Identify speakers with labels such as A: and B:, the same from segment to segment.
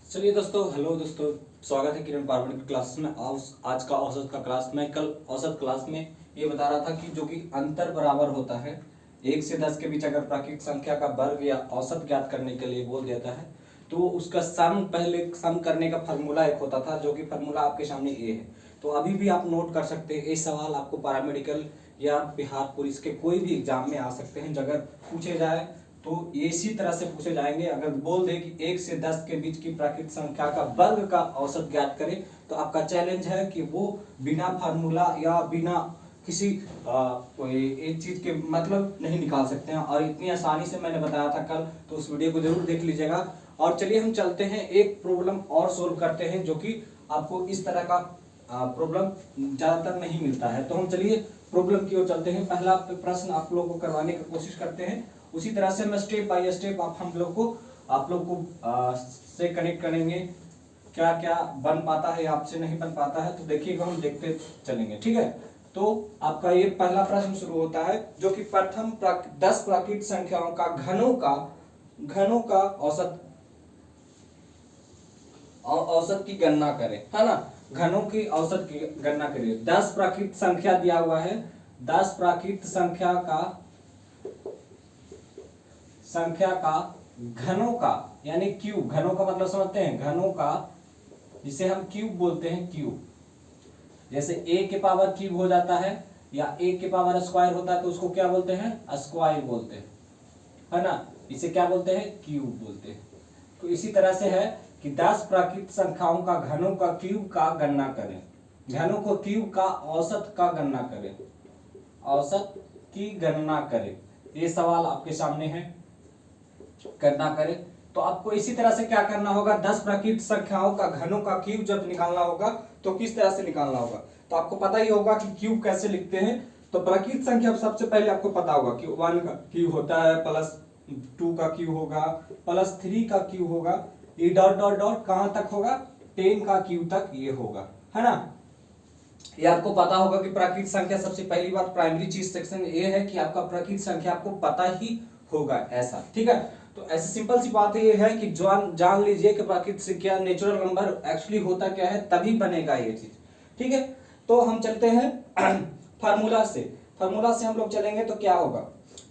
A: चलिए दोस्तों, हेलो दोस्तों, स्वागत है किरण पार्वण की क्लास में। आज का औसत का क्लास में कल औसत क्लास में ये बता रहा था कि जो कि अंतर बराबर होता है 1 से 10 के बीच, अगर प्राकृतिक संख्या का वर्ग या औसत ज्ञात करने के लिए बोल देता है तो उसका सम, पहले सम करने का फार्मूला एक होता था, जो कि फार्मूला आपके सामने ये है। तो अभी भी आप नोट कर सकते हैं, ये सवाल आपको पैरामेडिकल या बिहार पुलिस के कोई भी एग्जाम में आ सकते हैं। अगर पूछे जाए तो इसी तरह से पूछे जाएंगे। अगर बोल दे कि 1 से 10 के बीच की प्राकृतिक संख्या का वर्ग का औसत ज्ञात करें, तो आपका चैलेंज है कि वो बिना फार्मूला या बिना किसी कोई एक चीज के मतलब नहीं निकाल सकते हैं। और इतनी आसानी से मैंने बताया था कल, तो उस वीडियो को जरूर देख लीजिएगा। और चलिए हम चलते हैं, एक प्रॉब्लम और सोल्व करते हैं, जो कि आपको इस तरह का प्रॉब्लम ज्यादातर नहीं मिलता है। तो हम चलिए प्रॉब्लम की ओर चलते हैं। पहला प्रश्न आप लोगों को करवाने की कोशिश करते हैं, उसी तरह से मैं स्टेप बाय स्टेप आप लोग को से कनेक्ट करेंगे। क्या क्या बन पाता है, आपसे नहीं बन पाता है, तो देखिएगा, हम देखते चलेंगे, ठीक है। तो आपका ये पहला प्रश्न शुरू होता है, जो कि प्रथम 10 प्राकृतिक संख्याओं का घनों का औसत की गणना करें, है ना। घनों की औसत की गणना करिए। 10 प्राकृतिक संख्या दिया हुआ है, 10 प्राकृतिक संख्या का घनों का, यानी क्यूब। घनों का मतलब समझते हैं, घनों का जिसे हम क्यूब बोलते हैं। क्यूब जैसे a के पावर क्यूब हो जाता है, या a के पावर स्क्वायर होता है, तो उसको क्या बोलते हैं? स्क्वायर बोलते हैं, है ना। इसे क्या बोलते हैं? क्यूब बोलते हैं। तो इसी तरह से है कि 10 प्राकृतिक संख्याओं का घनों का क्यूब का गणना करें। घनों को क्यूब का औसत का गणना करें, औसत की गणना करें। ये सवाल आपके सामने है, गणना करें। तो आपको इसी तरह से क्या करना होगा, 10 प्राकृतिक संख्याओं का घनों का क्यूब जब निकालना होगा तो किस तरह से निकालना होगा। तो आपको पता ही होगा कि क्यूब कैसे लिखते हैं। तो प्राकृतिक संख्या सबसे पहले आपको पता होगा कि 1 का क्यूब होता है, +2 का क्यूब होगा, +3 का क्यूब होगा, ये डॉट डॉट डॉट कहां तक होगा? 10 का क्यूब तक ये होगा, है ना। ये आपको पता होगा कि प्राकृतिक संख्या, सबसे पहली बात प्राइमरी चीज सेक्शन ये है कि आपका प्राकृतिक संख्या आपको पता ही होगा, ऐसा, ठीक है। तो ऐसे सिंपल सी बात ये है कि जान लीजिए कि प्राकृतिक संख्या नेचुरल नंबर एक्चुअली होता क्या है, तभी बनेगा ये चीज, ठीक है। तो हम चलते हैं फार्मूला से हम लोग चलेंगे तो क्या होगा।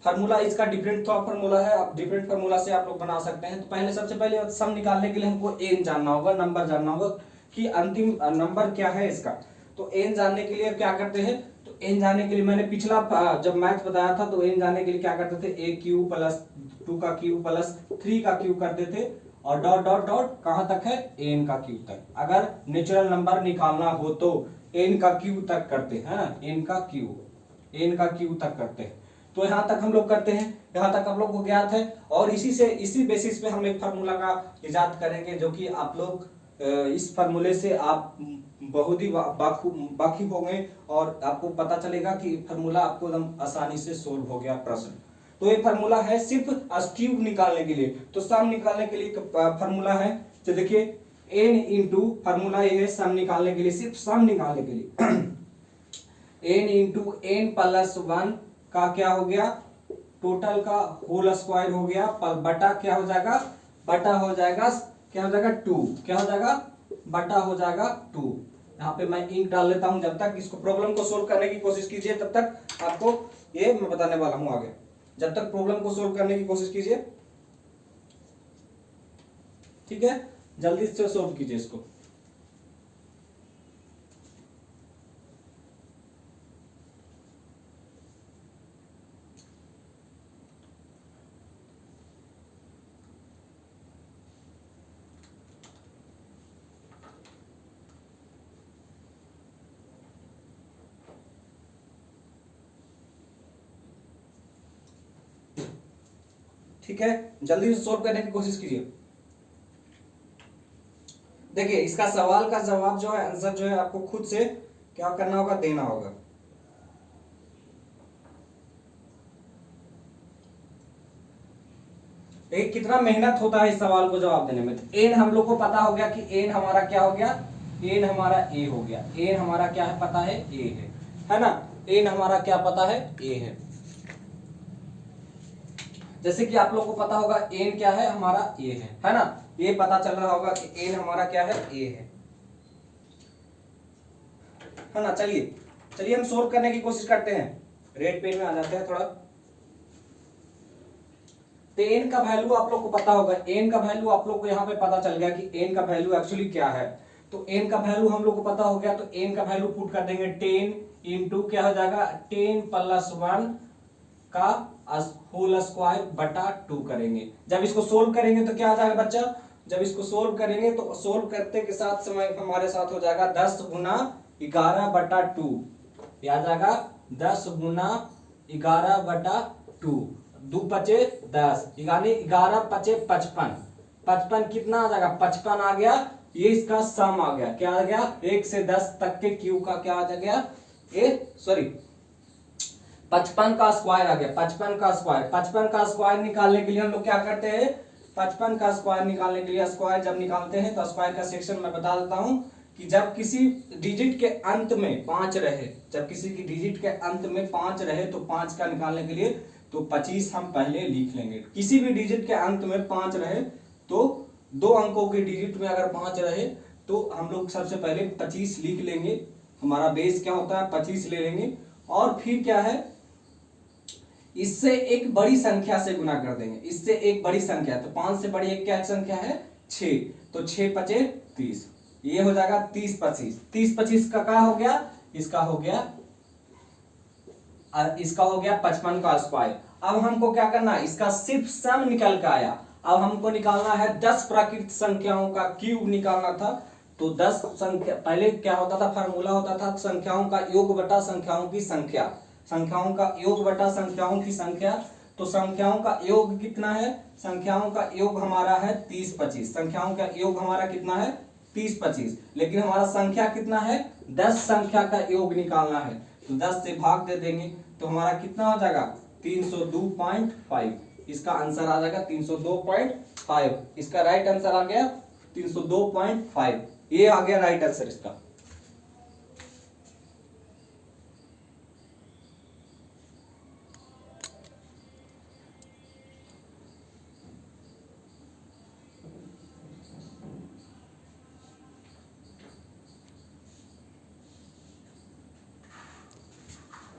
A: फार्मूला इसका डिफरेंट फार्मूला है, आप डिफरेंट फार्मूला से आप लोग बना सकते हैं। तो पहले सबसे पहले सम निकालने के लिए हमको एन जानना होगा, नंबर जानना होगा कि अंतिम नंबर क्या है इसका। तो एन जानने के लिए क्या करते हैं, तो एन जानने के लिए मैंने पिछला जब मैथ बताया था, तो एन जानने के लिए क्या करते थे, a क्यूब +2 का क्यूब +3 का क्यूब करते थे, और डॉट डॉट डॉट कहां तक है? एन का क्यूब तक। अगर नेचुरल नंबर निकालना हो तो एन का क्यूब तक करते हैं, एन का क्यूब तक करते हैं। तो यहां तक हम लोग करते हैं, यहां तक हम लोग को ज्ञात है। और इसी बेसिस पे हम एक फार्मूला का इजाद करेंगे, जो कि आप लोग इस फार्मूले से आप बहुत ही वाकिफ होंगे, और आपको पता चलेगा कि फार्मूला आपको एकदम आसानी से सोल्व हो गया प्रश्न। तो ये फार्मूला है सिर्फ क्यूब निकालने के लिए। तो सम निकालने के लिए फार्मूला है, तो देखिए n इंटू, फार्मूला ये है सम निकालने के लिए, सिर्फ सम निकालने के लिए n इंटू n +1 का क्या हो गया, टोटल का होल स्क्वायर हो गया, बटा क्या हो जाएगा, बटा हो जाएगा, क्या हो जाएगा 2, क्या हो जाएगा, बटा हो जाएगा 2। यहाँ पे मैं इंक डाल लेता हूं। जब तक इसको प्रॉब्लम को सोल्व करने की कोशिश कीजिए, तब तक आपको ये मैं बताने वाला हूं आगे। जब तक प्रॉब्लम को सोल्व करने की कोशिश कीजिए, ठीक है, जल्दी से सोल्व कीजिए इसको। ठीक है, जल्दी से सोल्व करने की कोशिश कीजिए। देखिए, इसका सवाल का जवाब जो है, आंसर जो है, आपको खुद से क्या करना होगा, देना होगा। एक कितना मेहनत होता है इस सवाल को जवाब देने में। तो एन हम लोग को पता हो गया कि एन हमारा क्या हो गया, एन हमारा ए हो गया। एन हमारा क्या है, पता है, ए है ना। एन हमारा क्या पता है, ए है। जैसे कि आप लोग को पता होगा एन क्या है, हमारा ए है ना, ये पता चल रहा होगा कि एन हमारा क्या है, ए है ना। चलिए चलिए हम सोल्व करने की कोशिश करते हैं, रेड पेन में आ जाते हैं थोड़ा। तो एन का वैल्यू आप लोग को पता होगा, एन का वैल्यू आप लोग को यहाँ पे पता चल गया कि एन का वैल्यू एक्चुअली क्या है। तो एन का वैल्यू हम लोग को पता हो गया, तो एन का वैल्यू पुट कर देंगे 10 इंटू क्या हो जाएगा 10 प्लस 1 का होल स्क्वायर बटा 2 करेंगे। जब इसको सोल्व करेंगे तो क्या आ जाएगा बच्चा, जब इसको सोल्व करेंगे तो सोल्व करते के साथ समय हमारे साथ हो जाएगा 10 गुना 11 बटा 2, आ जाएगा 10 गुना 11 बटा 2, 2 पचे 10, यानी 11 पचे 55, 55 कितना आ जाएगा 55 आ गया। ये इसका सम आ गया, क्या आ गया 1 से 10 तक के क्यू का क्या आ गया, ये सॉरी 55 का स्क्वायर आ गया, 55 का स्क्वायर। 55 का स्क्वायर निकालने के लिए हम लोग क्या करते हैं, 55 का स्क्वायर निकालने के लिए स्क्वायर जब निकालते हैं तो स्क्वायर का सेक्शन मैं बता देता हूं कि जब किसी डिजिट के अंत में 5 रहे, जब किसी की डिजिट के अंत में 5 रहे तो 5 का निकालने के लिए तो 25 हम पहले लिख लेंगे। किसी भी डिजिट के अंत में 5 रहे तो 2 अंकों के डिजिट में अगर 5 रहे तो हम लोग सबसे पहले 25 लिख लेंगे, हमारा बेस क्या होता है 25 ले लेंगे, और फिर क्या है इससे एक बड़ी संख्या से गुना कर देंगे, इससे एक बड़ी संख्या, तो 5 से बड़ी एक क्या संख्या है 6, तो 6 पचे 30, ये हो जाएगा 30 25, 30 25 का क्या हो गया, इसका हो गया 55 का स्क्वायर। अब हमको क्या करना है, इसका सिर्फ सम निकल के आया, अब हमको निकालना है 10 प्राकृत संख्याओं का क्यूब निकालना था। तो 10 संख्या, पहले क्या होता था फार्मूला होता था संख्याओं का योग बटा संख्याओं की संख्या, संख्याओं का योग बटा संख्याओं की संख्या। तो संख्याओं का योग कितना है, संख्याओं का योग हमारा है 30 25, संख्याओं का योग हमारा कितना है 30 25, लेकिन हमारा संख्या कितना है 10 संख्या का योग निकालना है, तो 10 से भाग दे देंगे तो हमारा कितना हो जाएगा 302.5, इसका आंसर आ जाएगा 302.5, इसका राइट आंसर आ गया 302.5, ये आ गया राइट आंसर इसका।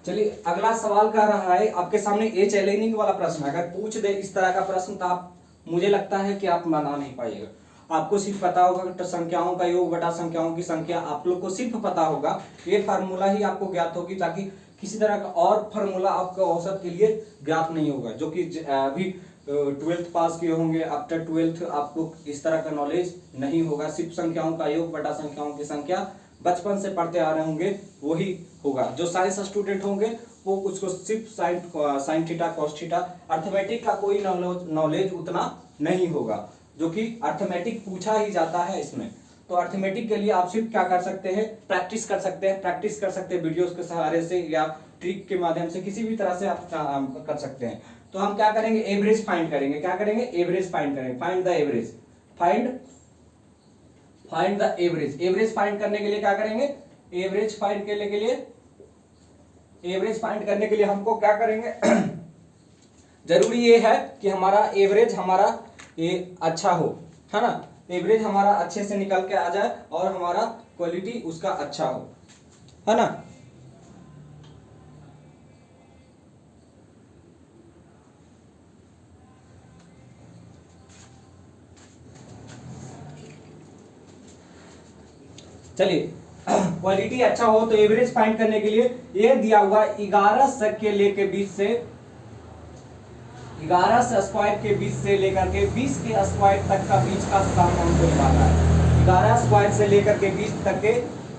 A: चलिए अगला सवाल कह रहा है आपके सामने, ये चैलेंजिंग वाला प्रश्न है, अगर पूछ दे इस तरह का प्रश्न तो आप, मुझे लगता है कि आप बना नहीं पाइएगा। आपको सिर्फ पता होगा तो संख्याओं का योग बटा संख्याओं की संख्या, आप लोग को सिर्फ पता होगा, ये फार्मूला ही आपको ज्ञात होगी, ताकि किसी तरह का और फार्मूला आपको औसत के लिए ज्ञात नहीं होगा। जो कि अभी 12th पास किए होंगे, आफ्टर 12th आपको इस तरह का नॉलेज नहीं होगा, सिर्फ संख्याओं का योग बटा संख्याओं की संख्या बचपन से पढ़ते आ रहे होंगे वही होगा। जो साइंस स्टूडेंट होंगे वो उसको सिर्फ sine theta cos theta, arithmetic का कोई नॉलेज उतना नहीं होगा, जो कि अर्थमेटिक पूछा ही जाता है इसमें। तो अर्थमेटिक के लिए आप सिर्फ क्या कर सकते हैं, प्रैक्टिस कर सकते हैं, प्रैक्टिस कर सकते हैं वीडियोस के सहारे से या ट्रिक के माध्यम से, किसी भी तरह से आप कर सकते हैं। तो हम क्या करेंगे, एवरेज फाइंड करेंगे, क्या करेंगे एवरेज फाइंड करेंगे, find the average, find the average. Average find करने के लिए क्या करेंगे, एवरेज फाइंड करने के लिए, एवरेज फाइंड करने के लिए हमको क्या करेंगे जरूरी ये है कि हमारा एवरेज हमारा ये अच्छा हो, है ना, एवरेज हमारा अच्छे से निकल के आ जाए और हमारा क्वालिटी उसका अच्छा हो, है ना। चलिए क्वालिटी अच्छा हो तो एवरेज फाइंड करने के लिए ये दिया हुआ 11 के लेके 20 से 11 से स्क्वायर के 20 से लेकर के 20 के स्क्वायर तक का बीच का सम हमको निकालना है। 11 स्क्वायर से लेकर के 20 तक के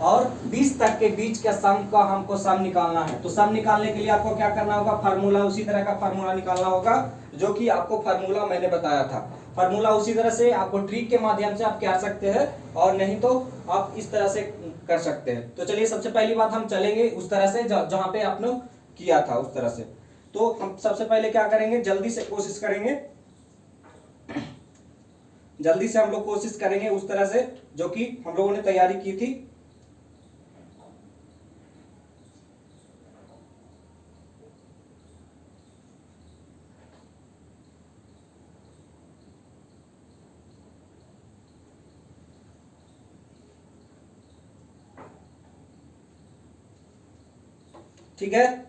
A: और 20 तक के बीच के सम का हमको सम निकालना है। तो सम निकालने के लिए आपको क्या करना होगा, फार्मूला उसी तरह का फार्मूला निकालना होगा जो कि आपको फार्मूला मैंने बताया था। फार्मूला उसी तरह से आपको ट्रिक के माध्यम से आप कर सकते हैं, और नहीं तो आप इस तरह से कर सकते हैं। तो चलिए सबसे पहली बात हम चलेंगे उस तरह से जहां पे आपने किया था उस तरह से। तो हम सबसे पहले क्या करेंगे, जल्दी से कोशिश करेंगे, जल्दी से हम लोग कोशिश करेंगे उस तरह से जो कि हम लोगों ने तैयारी की थी। ठीक है।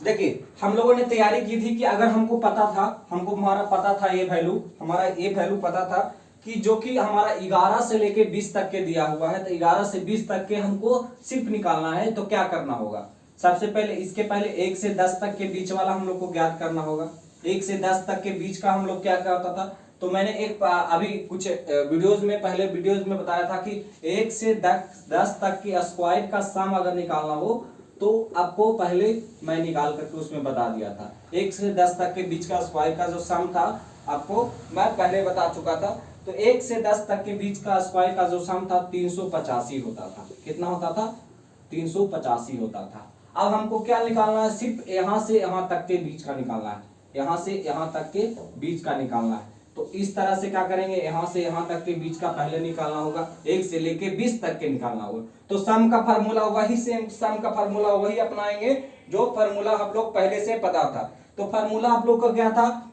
A: देखिए हम लोगों ने तैयारी की थी कि अगर हमको पता था, हमको हमारा पता था ये वैल्यू, हमारा ये वैल्यू पता था कि जो कि हमारा 11 से लेके 20 तक के दिया हुआ है, तो 11 से 20 तक के हमको सिर्फ निकालना है। तो क्या करना होगा, सबसे पहले इसके पहले 1 से 10 तक के बीच वाला हम लोग को ज्ञात करना होगा। 1 से 10 तक के बीच का हम लोग क्या करता था, तो मैंने एक अभी कुछ वीडियोज में, पहले वीडियोज में बताया था कि 1 से 10 तक के स्क्वायर का सम अगर निकालना हो तो आपको पहले मैं निकाल करके उसमें बता दिया था। 1 से 10 तक के बीच का स्क्वायर का जो सम था आपको मैं पहले बता चुका था। तो 1 से 10 तक के बीच का स्क्वायर का जो सम था 385 होता था। कितना होता था, 385 होता था। अब हमको क्या निकालना है, सिर्फ यहां से यहां तक के बीच का निकालना है, यहां से यहां तक के बीच का निकालना है। तो इस तरह से क्या करेंगे, यहां से यहां तक के बीच का पहले निकालना होगा, 1 से लेके 20 तक के निकालना होगा। तो सम का फार्मूला वही सेम, सम का फार्मूला वही अपनाएंगे जो फार्मूला हम लोग पहले से पता था। तो फार्मूला आप लोग का क्या था,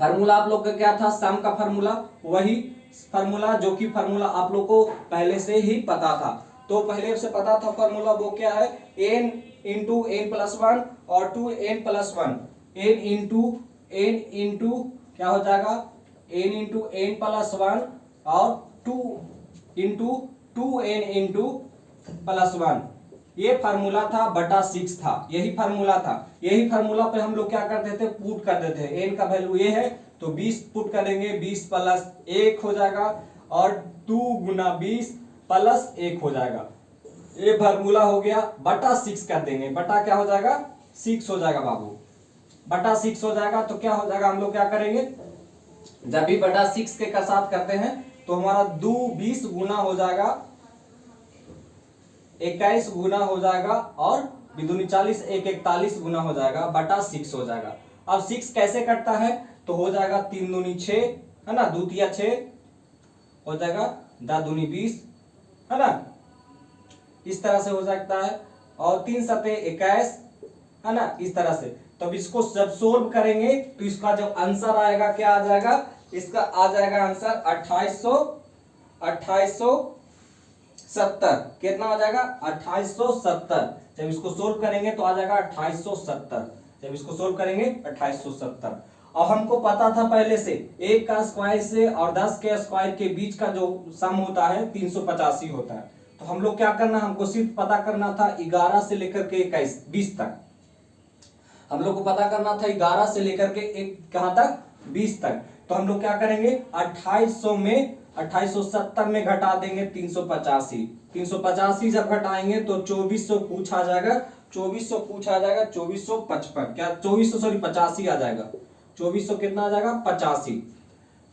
A: फार्मूला आप लोग का क्या था, सम का फार्मूला वही फार्मूला जो कि फार्मूला आप लोग को पहले से ही पता था। तो पहले से पता था फार्मूला, वो क्या है, n इंटू n प्लस 1 और 2n+1, n इंटू क्या हो जाएगा, n इंटू n+1 और 2 इंटू 2n इंटू +1। ये फार्मूला था बटा 6 था, यही फार्मूला था। यही फार्मूला पे हम लोग क्या करते थे, पुट कर देते हैं। n का वैल्यू ये है तो 20 पुट करेंगे, 20 प्लस 1 हो जाएगा और 2 गुना 20 प्लस 1 हो जाएगा। ये फार्मूला हो गया, बटा 6 कर देंगे, बटा क्या हो जाएगा, 6 हो जाएगा बाबू, बटा 6 हो जाएगा। तो क्या हो जाएगा, हम लोग क्या करेंगे, जब भी बटा 6 के का साथ करते हैं तो हमारा 2 20 गुना हो जाएगा, 21 गुना हो जाएगा और बिदुनी 40, 1 41 गुना हो जाएगा, बटा 6 हो जाएगा। अब 6 कैसे कटता है, तो हो जाएगा 3 दूनी 6 है ना, 2 तिया 6 हो जाएगा, 10 दूनी 20 है ना, इस तरह से हो सकता है। और 3 सते 21 है ना, इस तरह से। तो इसको जब सोल्व करेंगे तो इसका जब आंसर आएगा क्या आ जाएगा, इसका आ जाएगा आंसर 2870। कितना आ जाएगा, 2870। जब इसको सोल्व करेंगे तो आ जाएगा 2870। जब इसको सोल्व करेंगे 2870। और हमको पता था पहले से 1 का स्क्वायर से और 10 के स्क्वायर के बीच का जो सम होता है 385 होता है। तो हम लोग क्या करना, हमको सिर्फ पता करना था 11 से लेकर के 21 20 तक। हम लोग को पता करना था 11 से लेकर के कहां तक, 20 तक। तो हम लोग क्या करेंगे, 2800 में 2870 में घटा देंगे 385। 385 जब घटाएंगे तो 2400 कुछ आ जाएगा, 2400 कुछ आ जाएगा, 2455 क्या, 2400 सॉरी 85 आ जाएगा। 2400 कितना आ जाएगा, 85,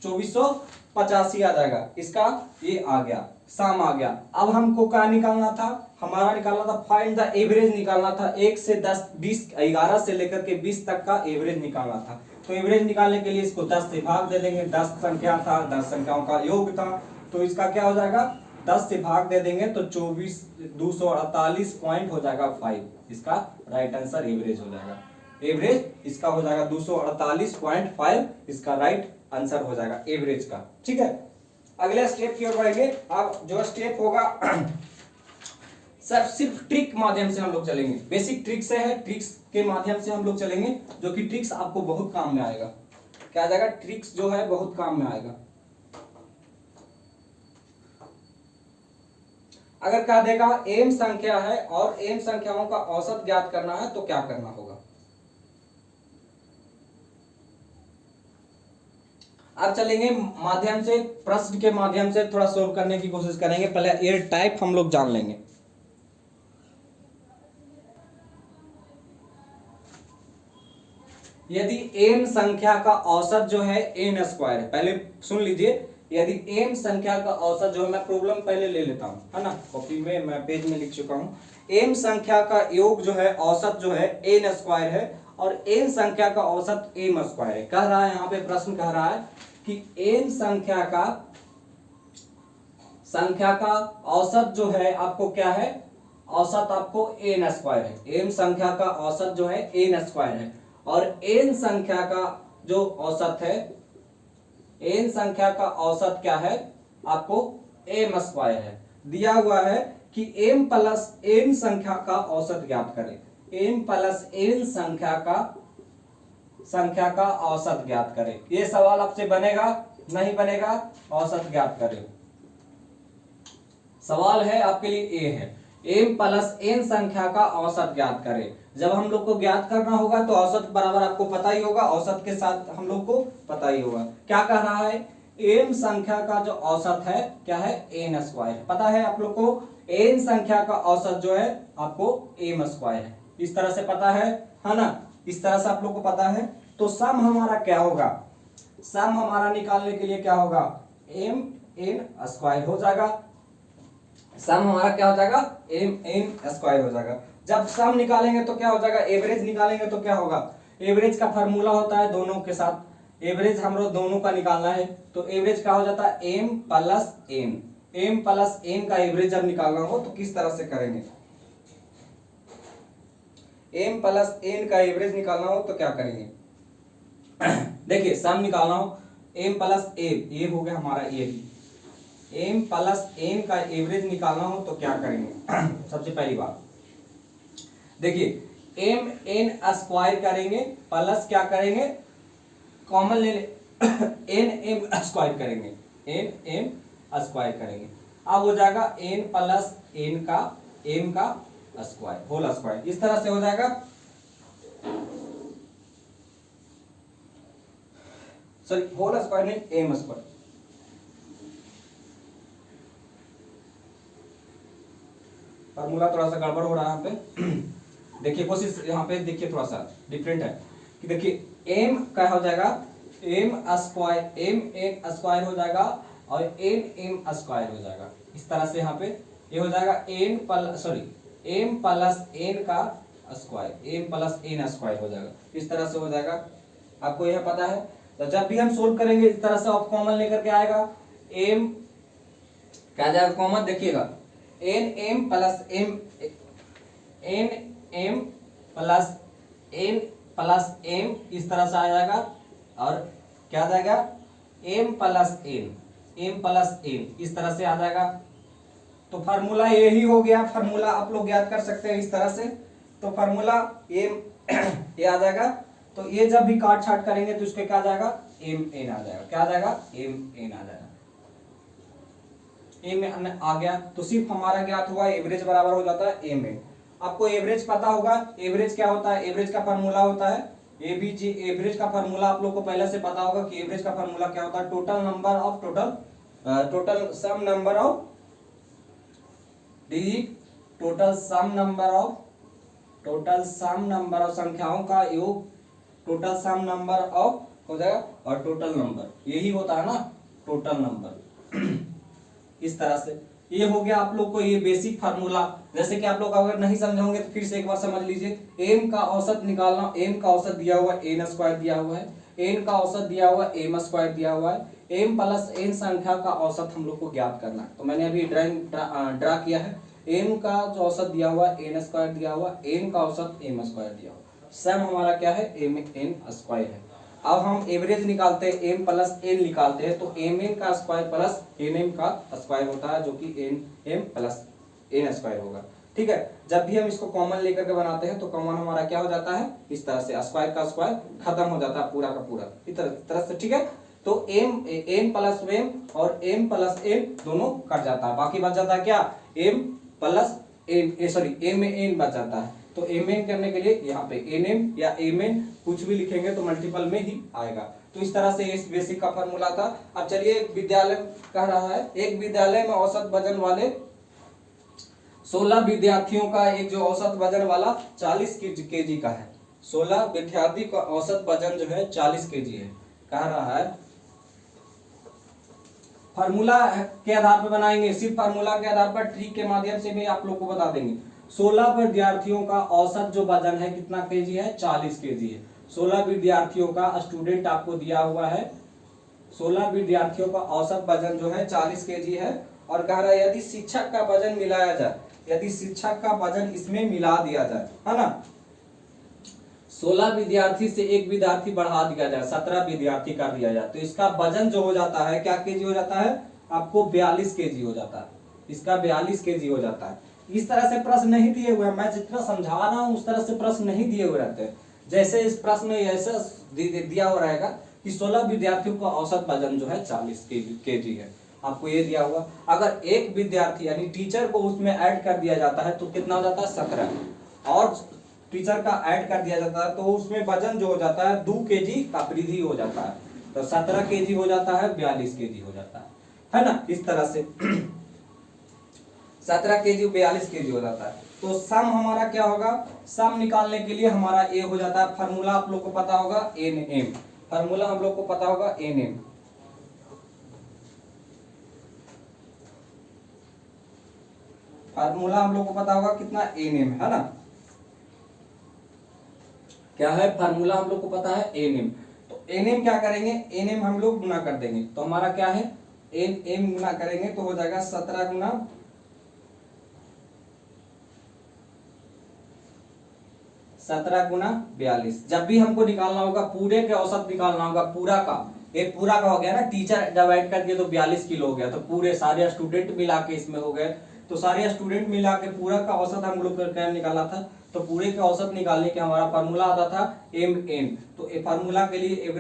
A: 2485 आ जाएगा। इसका ये आ गया, सम आ गया। अब हमको क्या निकालना था, हमारा निकालना था फाइंड द एवरेज निकालना था। 1 से 10 20 11 से लेकर के 20 तक का एवरेज निकालना था। तो एवरेज निकालने के लिए इसको 10 से भाग दे देंगे। 10 संख्या था, 10 संख्याओं का योग था, तो इसका क्या हो जाएगा, 10 से भाग दे देंगे तो 248 पॉइंट हो जाएगा 5। इसका राइट आंसर एवरेज हो जाएगा। एवरेज इसका हो जाएगा 248.5, इसका राइट आंसर हो जाएगा एवरेज का। ठीक है, अगले स्टेप की ओर बढ़ेंगे। अब जो स्टेप होगा सब सिर्फ ट्रिक माध्यम से हम लोग चलेंगे, बेसिक ट्रिक से है, ट्रिक्स के माध्यम से हम लोग चलेंगे, जो कि ट्रिक्स आपको बहुत काम में आएगा। क्या आ जाएगा, ट्रिक्स जो है बहुत काम में आएगा। अगर कह देगा m संख्या है और m संख्याओं का औसत ज्ञात करना है तो क्या करना होगा। अब चलेंगे माध्यम से, प्रश्न के माध्यम से थोड़ा सोल्व करने की कोशिश करेंगे। पहले एयर टाइप हम लोग जान लेंगे। यदि m संख्या का औसत जो है n स्क्वायर है, पहले सुन लीजिए, यदि m संख्या का औसत जो है, मैं प्रॉब्लम पहले ले लेता हूं है ना, कॉपी में मैं पेज में लिख चुका हूं। m संख्या का योग जो है, औसत जो है n स्क्वायर है और n संख्या का औसत m स्क्वायर है। कह रहा है यहाँ पे प्रश्न कह रहा है कि n संख्या का औसत जो है आपको क्या है, औसत आपको n स्क्वायर है। m संख्या का औसत जो है n स्क्वायर है और n संख्या का जो औसत है, n संख्या का औसत क्या है आपको एम स्क्वायर है। दिया हुआ है कि m प्लस n संख्या का औसत ज्ञात करें, m प्लस n संख्या का औसत ज्ञात करें। ये सवाल आपसे बनेगा नहीं बनेगा? औसत ज्ञात करें, सवाल है आपके लिए ए है, m प्लस n संख्या का औसत ज्ञात करें। जब हम लोग को ज्ञात करना होगा तो औसत बराबर आपको पता ही होगा, औसत के साथ हम लोग को पता ही होगा। क्या कह रहा है? m संख्या का जो औसत है क्या है? n square. पता है आप लोग को n संख्या का औसत जो है आपको m स्क्वायर है। इस तरह से पता है ना? इस तरह से आप लोग को पता है। तो सम हमारा क्या होगा? सम हमारा निकालने के लिए क्या होगा? m n स्क्वायर हो जाएगा। सम हमारा क्या हो जाएगा? m n स्क्वायर हो जाएगा। जब सम निकालेंगे तो क्या हो जाएगा? एवरेज निकालेंगे तो क्या होगा? एवरेज का फार्मूला होता है दोनों के साथ, एवरेज हम लोग दोनों का निकालना है। तो एवरेज क्या हो जाता है? m plus n। m plus n का एवरेज जब निकालना हो तो किस तरह से करेंगे? m प्लस n का एवरेज निकालना हो तो क्या करेंगे? देखिए सम निकालना हो m प्लस a हो गया हमारा a, m प्लस n का एवरेज निकालना हो तो क्या करेंगे? सबसे पहली बात देखिए m n स्क्वायर करेंगे प्लस क्या करेंगे? कॉमन ले n m स्क्वायर करेंगे, n m स्क्वायर करेंगे। अब हो जाएगा n प्लस n का m का स्क्वायर होल स्क्वायर। इस तरह से हो जाएगा, सॉरी होल स्क्वायर नहीं m स्क्वायर। फार्मूला थोड़ा सा गड़बड़ हो रहा है यहाँ पे। देखिए कोशिश यहाँ पे देखिए थोड़ा सा डिफरेंट है कि देखिए m क्या हो जाएगा? m square m n square हो जाएगा और n m स्क्वायर हो जाएगा। इस तरह से यहाँ पे ये हो जाएगा m प्लस n का square, m plus n square हो जाएगा। इस तरह से हो जाएगा, आपको यह पता है। तो जब भी हम सोल्व करेंगे इस तरह से आप कॉमन लेकर के आएगा, m क्या जाएगा कॉमन? देखिएगा n m प्लस m इस तरह से आ जाएगा और क्या आ जाएगा? m प्लस n इस तरह से आ जाएगा। तो फार्मूला यही हो गया। फार्मूला आप लोग याद कर सकते हैं इस तरह से। तो फार्मूला ये आ जाएगा। तो ये जब भी काट छाट करेंगे तो इसके क्या आ जाएगा? m n आ जाएगा। क्या आ जाएगा? m n आ जाएगा। m आ गया तो सिर्फ हमारा ज्ञात हुआ एवरेज बराबर हो जाता है m n। आपको एवरेज पता होगा, एवरेज क्या होता है? एवरेज का फार्मूला होता है एबीजी। एवरेज का फार्मूला आप लोग को पहले से पता होगा कि एवरेज का फार्मूला क्या होता है? टोटल सम नंबर ऑफ संख्याओं का योग, टोटल सम नंबर ऑफ हो जाएगा और टोटल नंबर, यही होता है ना टोटल नंबर। इस तरह से ये हो गया आप लोग को ये बेसिक फार्मूला। जैसे कि आप लोग अगर नहीं समझे होंगे तो फिर से एक बार समझ लीजिए। m का औसत निकालना, m का औसत दिया हुआ है n स्क्वायर दिया हुआ है, n का औसत दिया हुआ है m स्क्वायर दिया हुआ है, m प्लस n संख्या का औसत हम लोग को ज्ञात करना है। तो मैंने अभी ड्रा किया है। m का जो औसत दिया हुआ है n स्क्वायर दिया हुआ, n का औसत m स्क्वायर दिया हुआ, सम हमारा क्या है? m n स्क्वायर है। अब हम एवरेज निकालते हैं, m प्लस n निकालते हैं तो m n का स्क्वायर प्लस n m का स्क्वायर होता है जो कि n m plus n square होगा। ठीक है, जब भी हम इसको कॉमन लेकर के बनाते हैं तो कॉमन हमारा क्या हो जाता है? इस तरह से स्क्वायर का स्क्वायर खत्म हो जाता है पूरा का पूरा इस तरह से। ठीक है, तो n प्लस m और m प्लस n दोनों कट जाता है, बाकी बच जाता है क्या? m plus n sorry m n बच जाता है। तो mn करने के लिए यहाँ पे nm या mn कुछ भी लिखेंगे तो मल्टीपल में ही आएगा। तो इस तरह से इस बेसिक का फार्मूला था। अब चलिए एक विद्यालय कह रहा है, एक विद्यालय में औसत वजन वाले 16 विद्यार्थियों का एक जो औसत वजन वाला 40 kg का है। 16 विद्यार्थी का औसत वजन जो है 40 kg है। कह रहा है फार्मूला के आधार पर बनाएंगे, सिर्फ फार्मूला के आधार पर ट्रिक के माध्यम से भी आप लोग को बता देंगे। 16 विद्यार्थियों का औसत जो वजन है कितना केजी है? 40 केजी है। 16 विद्यार्थियों का स्टूडेंट आपको दिया हुआ है, 16 विद्यार्थियों का औसत वजन जो है 40 केजी है। और कह रहा है यदि शिक्षक का वजन मिलाया जाए, यदि शिक्षक का वजन इसमें मिला दिया जाए, है ना, 16 विद्यार्थी से एक विद्यार्थी बढ़ा दिया जाए, 17 विद्यार्थी कर दिया जाए, तो इसका वजन जो हो जाता है क्या केजी हो जाता है? आपको 42 केजी हो जाता है, इसका 42 केजी हो जाता है। इस तरह से प्रश्न नहीं दिए हुए हैं, मैं जितना समझा रहा हूं उस तरह से प्रश्न नहीं दिए हुए रहते हैं। जैसे इस प्रश्न में ऐसा दिया हुआ रहेगा कि 16 विद्यार्थियों का औसत वजन जो है 40 केजी है, आपको ये दिया हुआ। अगर एक विद्यार्थी यानी टीचर को उसमें ऐड कर दिया जाता है तो कितना हो जाता है 17, और टीचर का ऐड कर दिया जाता है तो उसमें वजन जो हो जाता है 2 केजी का वृद्धि हो जाता है, तो 17 केजी हो जाता है, 42 केजी हो जाता है ना, इस तरह से 17 केजी 42 केजी हो जाता है। तो सम हमारा क्या होगा, सम निकालने के लिए हमारा ए हो जाता है, फार्मूला आप लोग को पता होगा एन एम, फार्मूला हम लोग को पता होगा एन एम, फार्मूला हम लोग को पता होगा कितना एन एम है ना, क्या है फार्मूला हम लोग को पता है एन एम। तो एन एम क्या करेंगे, एन एम हम लोग गुना कर देंगे, तो हमारा क्या है एन एम गुना करेंगे तो हो जाएगा 17 गुना 42। जब भी हमको निकालना होगा पूरे के औसत निकालना होगा, पूरा का, ये पूरा का हो गया ना, टीचर जब ऐड कर दिए तो 42 किलो हो गया, तो पूरे सारे स्टूडेंट मिला के इसमें हो गए, तो सारे स्टूडेंट मिला के पूरा का औसत हम लोग क्या निकाला था, तो पूरे का औसत निकालने के हमारा फार्मूला आता था एम एन। तो फार्मूला के लिए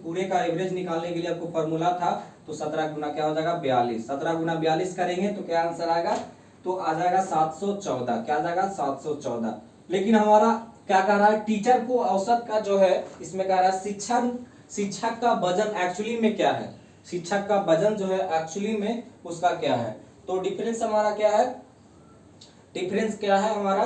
A: पूरे का एवरेज निकालने के लिए आपको फार्मूला था, तो 17 गुना क्या हो जाएगा 42, 17 गुना 42 करेंगे तो क्या आंसर आएगा, तो आ जाएगा 714, क्या आ जाएगा 714। लेकिन हमारा क्या कह रहा है, टीचर को औसत का जो है इसमें कह रहा है शिक्षक का वजन एक्चुअली में क्या है, शिक्षक का वजन जो है एक्चुअली में उसका क्या है, तो डिफरेंस हमारा क्या है, डिफरेंस क्या है हमारा,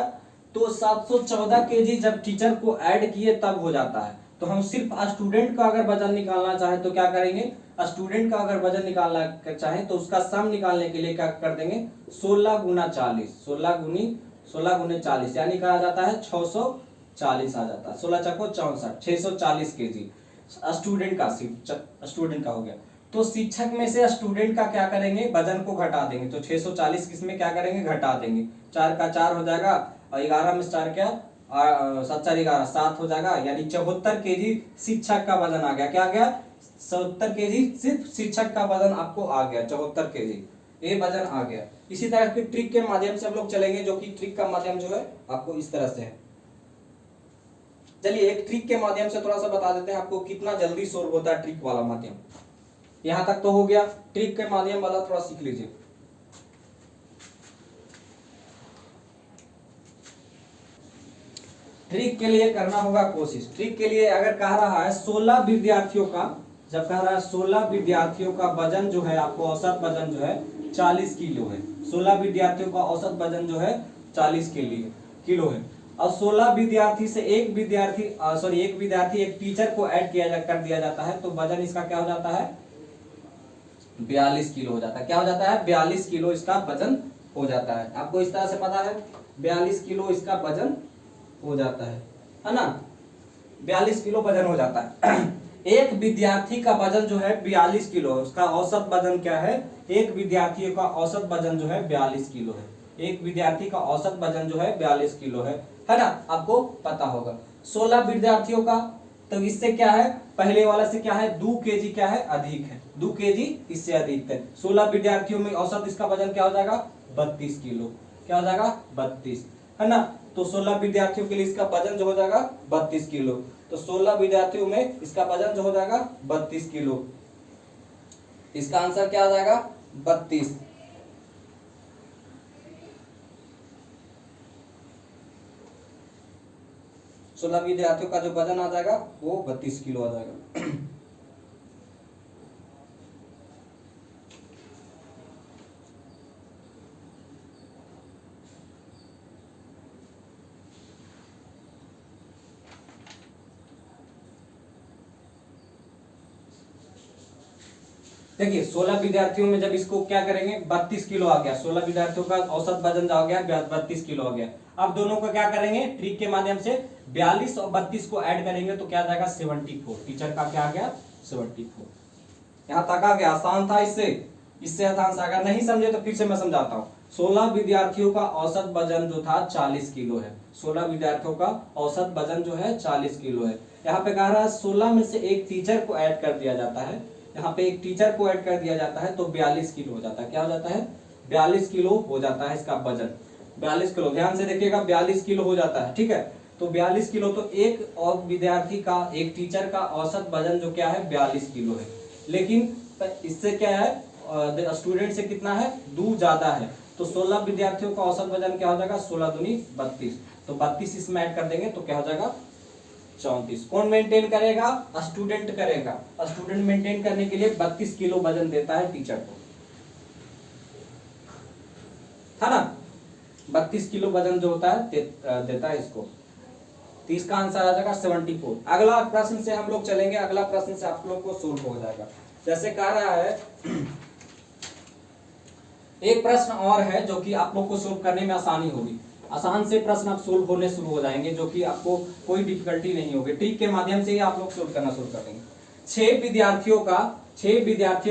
A: तो 714 केजी जब टीचर को ऐड किए तब हो जाता है। तो हम सिर्फ स्टूडेंट का अगर वजन निकालना चाहे तो क्या करेंगे, स्टूडेंट का अगर वजन निकालना चाहे तो उसका सम निकालने के लिए क्या कर देंगे 16 गुना 40, 16 गुने 40 यानी कहा जाता है 640 आ जाता है, 16 चको 64, 640 केजी स्टूडेंट का हो गया। तो शिक्षक में से स्टूडेंट का क्या करेंगे, वजन को घटा देंगे, तो 640 किसमें क्या करेंगे घटा देंगे, 4 का 4 हो जाएगा और 11 में 4 क्या 7 4 11 7 हो जाएगा, यानी 74 केजी शिक्षक का वजन आ गया, क्या आ गया 74 केजी, सिर्फ शिक्षक का वजन आपको आ गया 74 केजी, ये वजन आ गया। इसी तरह की ट्रिक के माध्यम से हम लोग चलेंगे, जो कि ट्रिक का माध्यम जो है आपको इस तरह से है। चलिए एक ट्रिक के माध्यम से थोड़ा सा बता देते हैं आपको कितना जल्दी सोल्व होता है ट्रिक वाला माध्यम। यहां तक तो हो गया, ट्रिक के माध्यम वाला थोड़ा सीख लीजिए। ट्रिक के लिए करना होगा कोशिश। ट्रिक के लिए अगर कह रहा है 16 विद्यार्थियों का, जब कह रहा है 16 विद्यार्थियों का वजन जो है आपको औसत वजन जो है 40 किलो है, 16 विद्यार्थियों का औसत वजन जो है 40 किलो है, और 16 विद्यार्थी से एक विद्यार्थी एक टीचर को ऐड कर दिया जाता है, तो वजन इसका क्या हो जाता है 42 किलो हो जाता है, क्या हो जाता है 42 किलो इसका वजन हो जाता है। आपको इस तरह से पता है 42 किलो इसका वजन हो जाता है ना, 42 किलो वजन हो जाता है। एक विद्यार्थी का वजन जो है 42 किलो है, उसका औसत वजन क्या है, एक विद्यार्थी का औसत वजन जो है 42 किलो है, एक विद्यार्थी का औसत वजन जो है 42 किलो है ना, आपको पता होगा। 16 विद्यार्थियों का, तो इससे क्या है, पहले वाला से क्या है 2 केजी क्या है अधिक है, 2 केजी इससे अधिक है। 16 विद्यार्थियों में औसत इसका वजन क्या हो जाएगा 32 किलो, क्या हो जाएगा 32 है ना, तो 16 विद्यार्थियों के लिए इसका वजन जो हो जाएगा 32 किलो, तो 16 विद्यार्थियों में इसका वजन जो हो जाएगा 32 किलो, इसका आंसर क्या आ जाएगा 32। 16 विद्यार्थियों का जो वजन आ जाएगा वो 32 किलो आ जाएगा। देखिए 16 विद्यार्थियों में जब इसको क्या करेंगे 32 किलो आ गया, 16 विद्यार्थियों का औसत वजन आ गया 32 किलो आ गया। अब दोनों को क्या करेंगे ट्रिक के माध्यम से 42 और 32 को ऐड करेंगे तो क्या आ जाएगा 74, टीचर का क्या आ गया 74। यहाँ तक आ गया, आसान था, इससे आसान सा। अगर नहीं समझे तो फिर से मैं समझाता हूँ। 16 विद्यार्थियों का औसत वजन जो था 40 किलो है, 16 विद्यार्थियों का औसत वजन जो है 40 किलो है। यहाँ पे कह रहा है 16 में से एक टीचर को ऐड कर दिया जाता है, यहाँ पे एक टीचर को ऐड कर दिया जाता है तो 42 किलो हो जाता है। क्या हो जाता है? 42 किलो हो जाता है इसका वजन। 42 किलो, ध्यान से देखिएगा, 42 किलो हो जाता है। ठीक है, तो 42 किलो, तो एक और विद्यार्थी का, एक टीचर का औसत वजन जो क्या है 42 किलो है। लेकिन इससे क्या है, स्टूडेंट से कितना है, 2 ज्यादा है, तो 16 विद्यार्थियों का औसत वजन क्या हो जाएगा, 16 दूनी 32, तो 32 इसमें ऐड कर देंगे तो क्या हो जाएगा 34। कौन मेंटेन करेगा? स्टूडेंट करेगा। स्टूडेंट मेंटेन करने के लिए 32 किलो वजन देता है टीचर को, है ना। 32 किलो वजन जो होता है देता है इसको। तो इसका आंसर आ जाएगा 74। अगला प्रश्न से हम लोग चलेंगे, अगला प्रश्न से आप लोग को सोल्व हो जाएगा। जैसे कह रहा है, एक प्रश्न और है जो कि आप लोग को सोल्व करने में आसानी होगी। आसान से प्रश्न आप सोल्व होने शुरू हो जाएंगे, जो कि आपको कोई डिफिकल्टी नहीं होगी। ट्रिक के माध्यम से ही आप लोग सोल्व करना शुरू कर देंगे। 6 विद्यार्थियों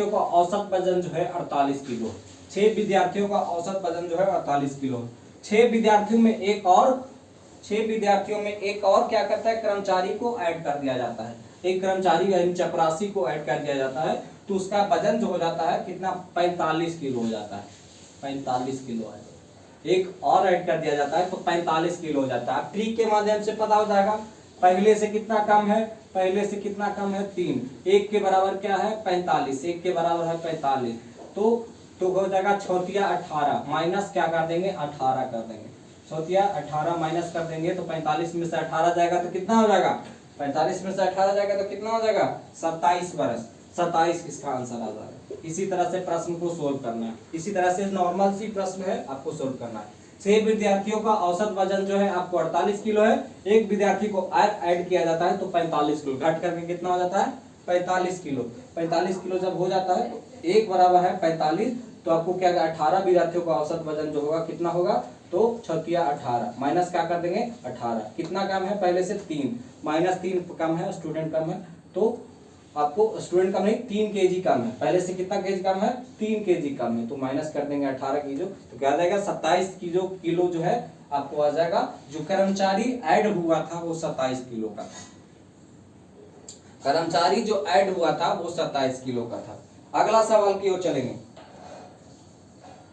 A: का औसत वजन जो है 48 किलो। 6 विद्यार्थियों का औसत वजन जो है 48 किलो। 6 विद्यार्थियों में एक और क्या करता है, कर्मचारी को ऐड कर दिया जाता है। एक कर्मचारी यानी चपरासी को ऐड कर दिया जाता है, तो उसका वजन जो हो जाता है कितना, 45 किलो हो जाता है। 45 किलो है। एक और ऐड कर दिया जाता है तो 45 किलो हो जाता है। ट्रिक के माध्यम से पता हो जाएगा, पहले से कितना कम है, पहले से कितना कम है 3, 1 के बराबर क्या है 45, 1 के बराबर है 45, तो हो जाएगा 6 18, माइनस क्या कर देंगे 18 कर देंगे। 6 18 माइनस कर देंगे तो 45 में से 18 जाएगा तो कितना हो जाएगा, 45 में से 18 जाएगा तो कितना हो जाएगा 27 वर्ष। 27 इसका आंसर आ जाएगा। इसी तरह से प्रश्न को सोल्व करना है। इसी तरह से नॉर्मल सी प्रश्न है, आपको सोल्व करना है। 6 विद्यार्थियों का औसत वजन जो है आपको 48 किलो है। एक विद्यार्थी को ऐड किया जाता है तो 45 किलो, घट करके कितना हो जाता है 45 किलो। 45 किलो जब हो जाता है, एक बराबर है 45, तो आपको क्या 18 विद्यार्थियों का औसत वजन जो होगा कितना होगा, तो 6 18 माइनस क्या कर देंगे 18, कितना कम है पहले से 3, -3 कम है, स्टूडेंट कम है, तो आपको स्टूडेंट कम नहीं 3 kg कम है, पहले से कितना केजी कम है 3 kg कम है, तो माइनस कर देंगे 18 किलो, तो क्या आ जाएगा 27 किलो जो है आपको आ जाएगा। जो कर्मचारी ऐड हुआ था वो 27 किलो का था। कर्मचारी जो ऐड हुआ था वो 27 किलो का था। अगला सवाल की ओर चलेंगे।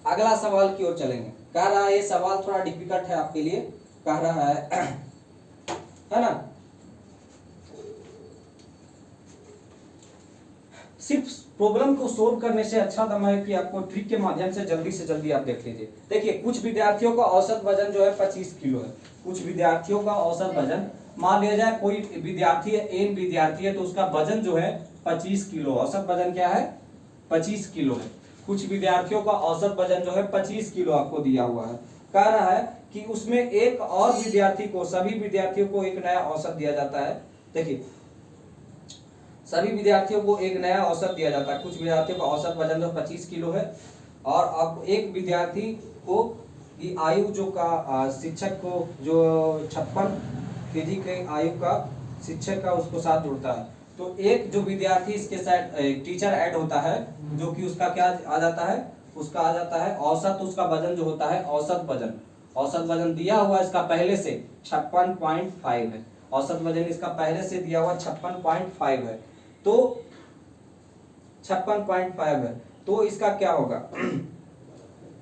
A: अगला सवाल की ओर चलेंगे। कह रहा है ये सवाल थोड़ा डिफिकल्ट है आपके लिए, कह रहा है ना, सिर्फ प्रॉब्लम को सोल्व करने से अच्छा दम है कि आपको ट्रिक के माध्यम से जल्दी आप देख लीजिए। देखिए कुछ विद्यार्थियों का औसत वजन जो है 25 किलो है। कुछ विद्यार्थियों का औसत वजन, मान लिया जाए कोई विद्यार्थी है, एक विद्यार्थी है, तो उसका वजन जो है 25 किलो, औसत वजन क्या है 25 किलो है। कुछ विद्यार्थियों का औसत वजन जो है 25 किलो आपको दिया हुआ है। कह रहा है कि उसमें एक और विद्यार्थी को, सभी विद्यार्थियों को एक नया औसत दिया जाता है। देखिए सभी विद्यार्थियों को एक नया औसत दिया जाता है। कुछ विद्यार्थियों का औसत वजन जो 25 किलो है, और अब एक विद्यार्थी को की आयु जो का शिक्षक को जो 56 केजी के आयु का शिक्षक का उसको साथ जुड़ता है, तो एक जो विद्यार्थी इसके साथ टीचर ऐड होता है, जो कि उसका क्या आ जाता है, उसका आ जाता है औसत, उसका वजन जो होता है औसत वजन दिया हुआ इसका पहले से 56.5 है। औसत वजन इसका पहले से दिया हुआ 56.5 है, तो 56.5 है, तो इसका क्या होगा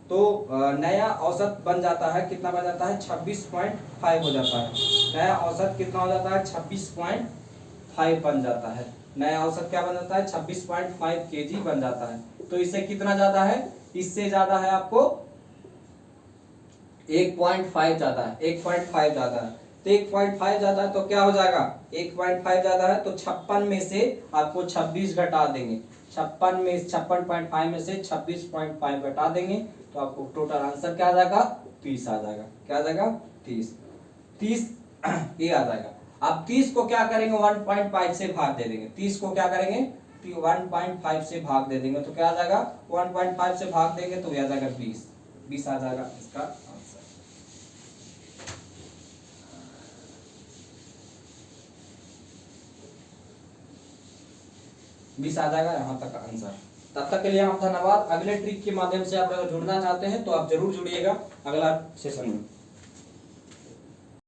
A: तो नया औसत बन जाता है, कितना बन जाता है 26.5 हो जाता है। नया औसत कितना हो जाता है 26.5 बन जाता है। नया औसत क्या बन जाता है 26.5 kg बन जाता है। तो इससे कितना ज्यादा है, इससे ज्यादा है आपको 1.5 ज्यादा है, 1.5 ज्यादा है, तो 1.5 ज्यादा है तो क्या हो जाएगा 1.5 ज्यादा है, तो 56 में से आपको 26 घटा देंगे। 56.5 में से 26.5 घटा देंगे तो आपको टोटल आंसर क्या आ जाएगा 30 आ जाएगा। क्या आ जाएगा 30 ये आ जाएगा। अब 30 को क्या करेंगे 1.5 से भाग दे देंगे। 30 को क्या करेंगे 1.5 से भाग दे देंगे तो क्या आ जाएगा 1.5 से भाग देंगे तो ये आ जाएगा 20 आ जाएगा इसका आंसर। बीस आ जाएगा यहाँ तक आंसर। तब तक के लिए आप धन्यवाद। अगले ट्रिक के माध्यम से आप अगर जुड़ना चाहते हैं तो आप जरूर जुड़िएगा अगला सेशन में।